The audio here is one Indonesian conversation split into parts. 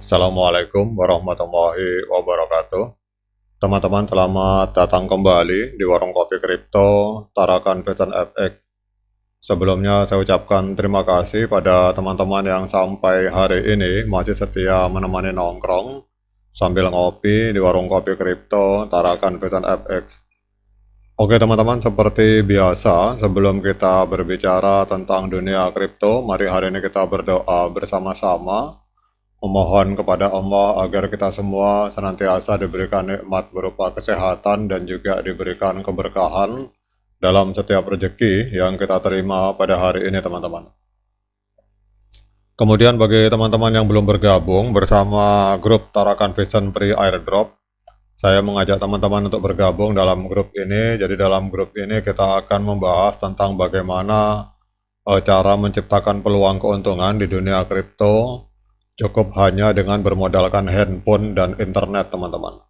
Assalamualaikum warahmatullahi wabarakatuh. Teman-teman, selamat datang kembali di Warung Kopi Kripto Tarakan Pattern FX. Sebelumnya saya ucapkan terima kasih pada teman-teman yang sampai hari ini masih setia menemani nongkrong sambil ngopi di Warung Kopi Kripto Tarakan Pattern FX. Oke teman-teman, seperti biasa sebelum kita berbicara tentang dunia kripto, mari hari ini kita berdoa bersama-sama, memohon kepada Allah agar kita semua senantiasa diberikan nikmat berupa kesehatan dan juga diberikan keberkahan dalam setiap rezeki yang kita terima pada hari ini teman-teman. Kemudian bagi teman-teman yang belum bergabung bersama grup Tarakan Vision Free Airdrop, saya mengajak teman-teman untuk bergabung dalam grup ini. Jadi dalam grup ini kita akan membahas tentang bagaimana cara menciptakan peluang keuntungan di dunia kripto cukup hanya dengan bermodalkan handphone dan internet teman-teman.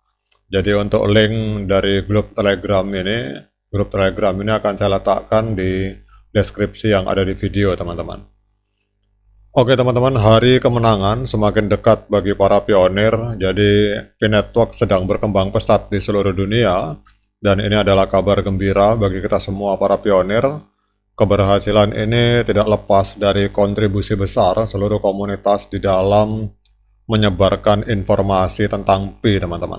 Jadi untuk link dari grup telegram ini akan saya letakkan di deskripsi yang ada di video teman-teman. Oke teman-teman, hari kemenangan semakin dekat bagi para pionir. Jadi P-Network sedang berkembang pesat di seluruh dunia, dan ini adalah kabar gembira bagi kita semua para pionir. Keberhasilan ini tidak lepas dari kontribusi besar seluruh komunitas di dalam menyebarkan informasi tentang Pi teman-teman.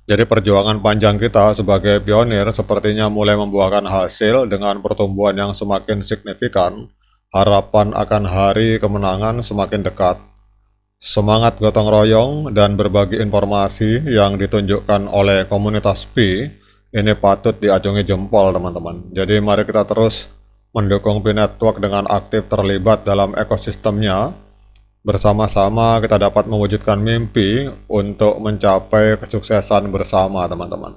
Jadi perjuangan panjang kita sebagai pionir sepertinya mulai membuahkan hasil dengan pertumbuhan yang semakin signifikan. Harapan akan hari kemenangan semakin dekat. Semangat gotong royong dan berbagi informasi yang ditunjukkan oleh komunitas Pi ini patut diacungi jempol teman-teman. Jadi mari kita terus mendukung P-Network dengan aktif terlibat dalam ekosistemnya. Bersama-sama kita dapat mewujudkan mimpi untuk mencapai kesuksesan bersama teman-teman.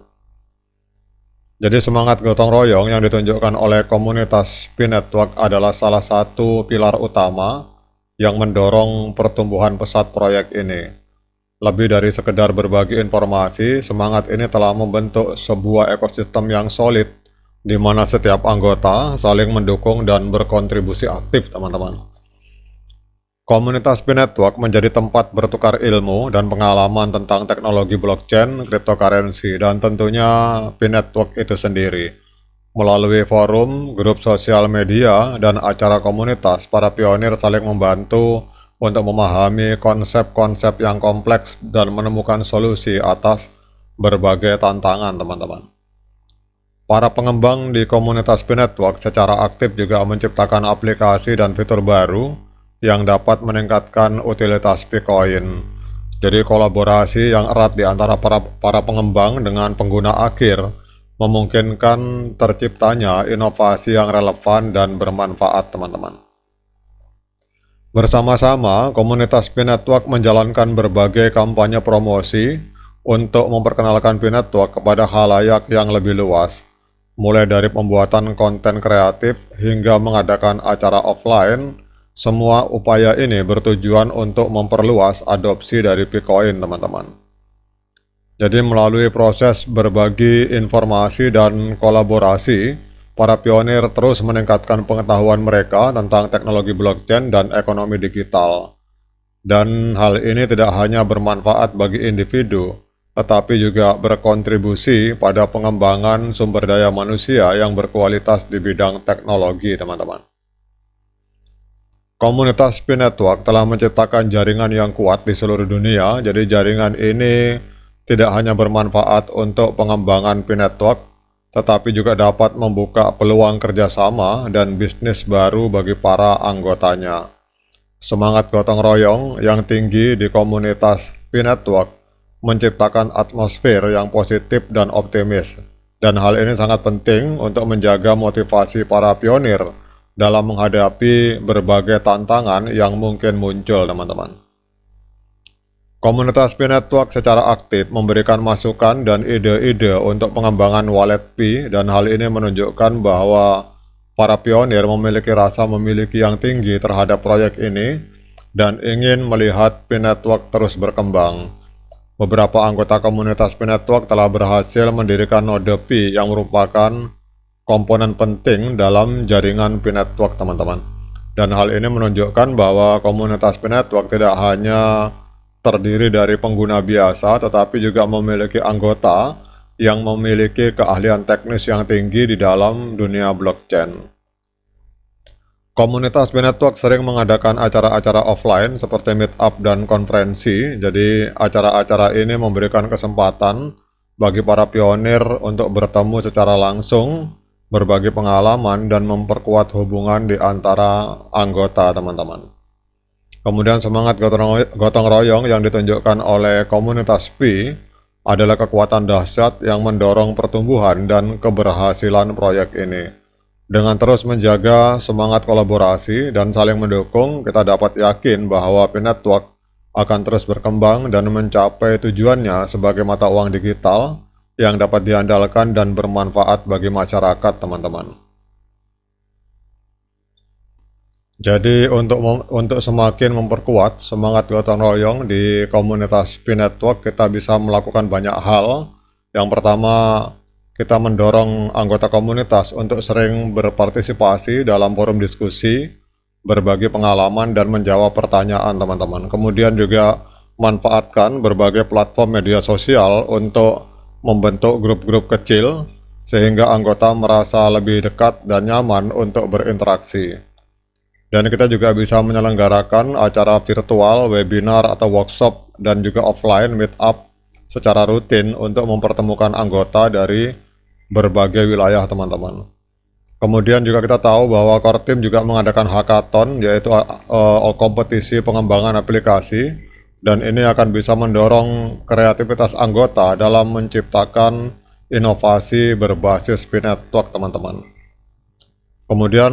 Jadi semangat gotong royong yang ditunjukkan oleh komunitas P-Network adalah salah satu pilar utama yang mendorong pertumbuhan pesat proyek ini. Lebih dari sekedar berbagi informasi, semangat ini telah membentuk sebuah ekosistem yang solid, di mana setiap anggota saling mendukung dan berkontribusi aktif teman-teman. Komunitas P-Network menjadi tempat bertukar ilmu dan pengalaman tentang teknologi blockchain, cryptocurrency, dan tentunya P-Network itu sendiri. Melalui forum, grup sosial media, dan acara komunitas, para pionir saling membantu untuk memahami konsep-konsep yang kompleks dan menemukan solusi atas berbagai tantangan teman-teman. Para pengembang di komunitas P-Network secara aktif juga menciptakan aplikasi dan fitur baru yang dapat meningkatkan utilitas Bitcoin. Jadi kolaborasi yang erat di antara para pengembang dengan pengguna akhir memungkinkan terciptanya inovasi yang relevan dan bermanfaat teman-teman. Bersama-sama, komunitas P-Network menjalankan berbagai kampanye promosi untuk memperkenalkan P-Network kepada khalayak yang lebih luas, mulai dari pembuatan konten kreatif hingga mengadakan acara offline. Semua upaya ini bertujuan untuk memperluas adopsi dari Bitcoin teman-teman. Jadi melalui proses berbagi informasi dan kolaborasi, para pionir terus meningkatkan pengetahuan mereka tentang teknologi blockchain dan ekonomi digital. Dan hal ini tidak hanya bermanfaat bagi individu, tetapi juga berkontribusi pada pengembangan sumber daya manusia yang berkualitas di bidang teknologi teman-teman. Komunitas P-Network telah menciptakan jaringan yang kuat di seluruh dunia. Jadi jaringan ini tidak hanya bermanfaat untuk pengembangan P-Network, tetapi juga dapat membuka peluang kerjasama dan bisnis baru bagi para anggotanya. Semangat gotong royong yang tinggi di komunitas P-Network menciptakan atmosfer yang positif dan optimis. Dan hal ini sangat penting untuk menjaga motivasi para pionir dalam menghadapi berbagai tantangan yang mungkin muncul teman-teman. Komunitas P-Network secara aktif memberikan masukan dan ide-ide untuk pengembangan wallet Pi, dan hal ini menunjukkan bahwa para pionir memiliki yang tinggi terhadap proyek ini dan ingin melihat P-Network terus berkembang. Beberapa anggota komunitas P-Network telah berhasil mendirikan node Pi yang merupakan komponen penting dalam jaringan P-Network teman-teman. Dan hal ini menunjukkan bahwa komunitas P-Network tidak hanya terdiri dari pengguna biasa, tetapi juga memiliki anggota yang memiliki keahlian teknis yang tinggi di dalam dunia blockchain. Komunitas P-Network sering mengadakan acara-acara offline seperti meetup dan konferensi. Jadi acara-acara ini memberikan kesempatan bagi para pionir untuk bertemu secara langsung, berbagi pengalaman, dan memperkuat hubungan di antara anggota teman-teman. Kemudian semangat gotong royong yang ditunjukkan oleh komunitas Pi adalah kekuatan dahsyat yang mendorong pertumbuhan dan keberhasilan proyek ini. Dengan terus menjaga semangat kolaborasi dan saling mendukung, kita dapat yakin bahwa P-Network akan terus berkembang dan mencapai tujuannya sebagai mata uang digital yang dapat diandalkan dan bermanfaat bagi masyarakat, teman-teman. Jadi untuk semakin memperkuat semangat gotong royong di komunitas P-Network, kita bisa melakukan banyak hal. Yang pertama, kita mendorong anggota komunitas untuk sering berpartisipasi dalam forum diskusi, berbagi pengalaman, dan menjawab pertanyaan teman-teman. Kemudian juga manfaatkan berbagai platform media sosial untuk membentuk grup-grup kecil, sehingga anggota merasa lebih dekat dan nyaman untuk berinteraksi. Dan kita juga bisa menyelenggarakan acara virtual, webinar, atau workshop, dan juga offline meetup secara rutin untuk mempertemukan anggota dari berbagai wilayah, teman-teman. Kemudian juga kita tahu bahwa core team juga mengadakan hackathon, yaitu kompetisi pengembangan aplikasi, dan ini akan bisa mendorong kreativitas anggota dalam menciptakan inovasi berbasis P-Network, teman-teman. Kemudian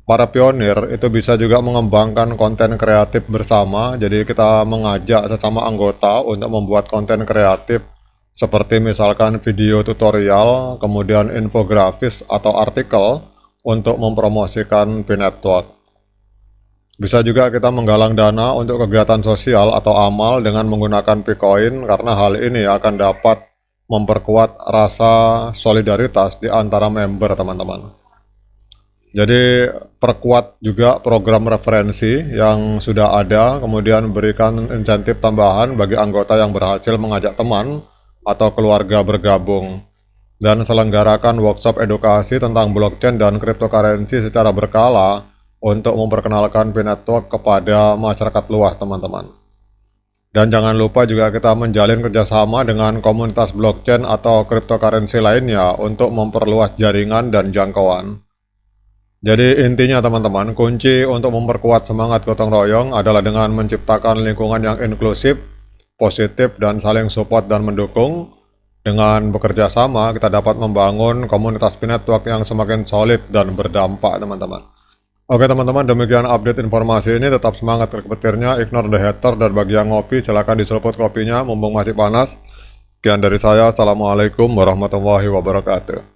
para pionir itu bisa juga mengembangkan konten kreatif bersama, jadi kita mengajak sesama anggota untuk membuat konten kreatif seperti misalkan video tutorial, kemudian infografis atau artikel untuk mempromosikan P-Network. Bisa juga kita menggalang dana untuk kegiatan sosial atau amal dengan menggunakan P-Coin, karena hal ini akan dapat memperkuat rasa solidaritas di antara member, teman-teman. Jadi perkuat juga program referensi yang sudah ada, kemudian berikan insentif tambahan bagi anggota yang berhasil mengajak teman atau keluarga bergabung, dan selenggarakan workshop edukasi tentang blockchain dan cryptocurrency secara berkala untuk memperkenalkan P-Network kepada masyarakat luas, teman-teman. Dan jangan lupa juga kita menjalin kerjasama dengan komunitas blockchain atau cryptocurrency lainnya untuk memperluas jaringan dan jangkauan. Jadi intinya, teman-teman, kunci untuk memperkuat semangat gotong royong adalah dengan menciptakan lingkungan yang inklusif, positif, dan saling support dan mendukung. Dengan bekerja sama, kita dapat membangun komunitas P-Network yang semakin solid dan berdampak, teman-teman. Oke, teman-teman, demikian update informasi ini. Tetap semangat petirnya, ignore the hater, dan bagi yang ngopi, silahkan diseruput kopinya, mumpung masih panas. Sekian dari saya, Assalamualaikum warahmatullahi wabarakatuh.